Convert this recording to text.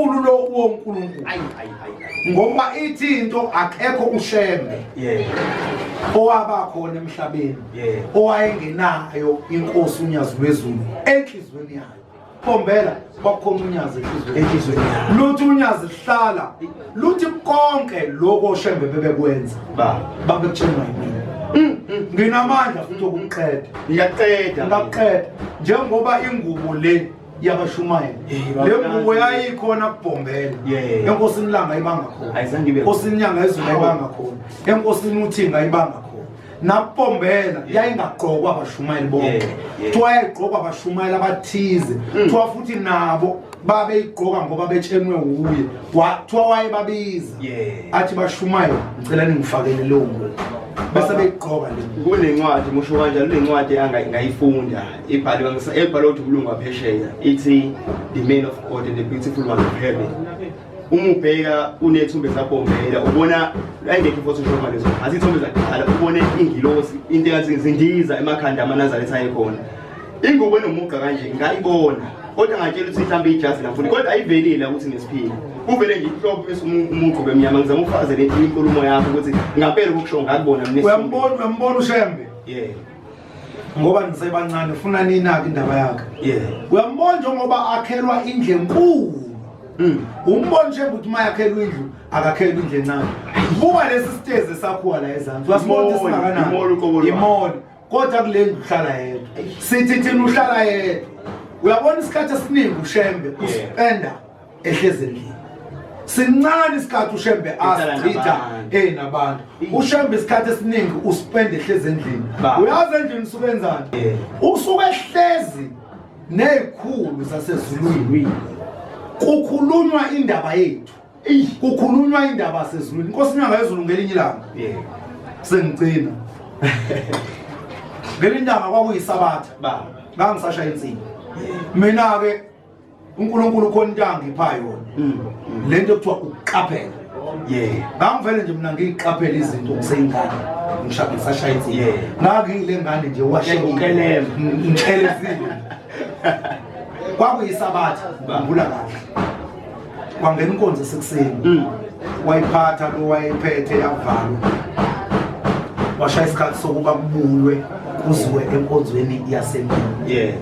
umkhulu lo wonkulunkulu ngoba ithi into akekho uShembe owaba khona emhlabeni owayengenayo inkosi unyazi lwezulu enhlizweni yayo Pombela kwakhona unyazi enhlizweni yayo luthi unyazi lihlala luthi konke lokho uShembe bebekwenza babekutshenwa yimina nginamandla futhi okumqeda ngiyaqeda njengoba ingubo le yabashumayeli le ngubo yayikhona kuBhombela enkosini langa ibanga khona enkosini nyanga izulu ibanga khona enkosini uthinga ibanga khona nakuBhombela yayingaqokwa abashumayeli bonke kuthiwa yayigqokwa abashumayeli abathize kuthiwa futhi nabo babeyigqoka ngoba betshenwe uye kuthiwa wayebabiza athi bashumayeli ngicela ningifakele leyo ngubo bese beyigqoka le kunencwadi musho kanjalo le ncwadi angayifunda ibhalwe ukuthi ukulunga phesheya ithi the man of God and the beautiful one of heaven uma ubheka unethumbe zaBhombela ubona ayingekho iPhotoshop lezo azithombe zakudala ubone ingilosi into engathi zindiza emakhanda amaNazaretha ayekhona ingubo enomuqa kanje ngayibona kodwa ngatshela ukuthi mhlambe ijazi lafuthi kodwa ayivelile ukuthi ngesiphila kuvele nje ihlobo esumuntu bemnyama ngizama ufaze lethi inkulumo yakho ukuthi ngampela ukusho ngakubona mina uyambona uShembe ngoba nisebancane ufuna ninaki indaba yakhe uyambona njengoba akhelwa indlu enkulu umbona nje ukuthi mayakhelwa indlu akakhelwa indlu encane buka lesi siteze sakhuwa la ezansi uyasibona singakanani imoli kodwa kule ndlu uhlala yedwa sithi thina uhlala yedwa uyabona isikhathi esiningi uShembe uspenda ehlezendlini sincane isikhathi uShembe asichitha nabantu uShembe isikhathi esiningi uspenda ehlezendlini uyazi endlini usukenzani usuke ehlezi nezikhulu zasezulwini kukhulunywa indaba yethu kukhulunywa indaba yasezulwini inkosi nyanga yezulu ngelinye ilanga sengicina ngelindaba kwakuyisabatha ngangisashaya insini mina ke uNkulunkulu khona into angipha yona lento ekuthiwa ukuqaphela ngangivele nje mina ngiyiqaphela izinto ngiseyingane ngisashaya insini ngakile ngane nje washekelela ngichelezile kwakuyisabatha ngibula kahle kwangena inkonzo esekuseni wayiphatha lo wayephethe yavalwa washaya isikhathi sokuba kubulwe kuziwe enkonzweni yasemini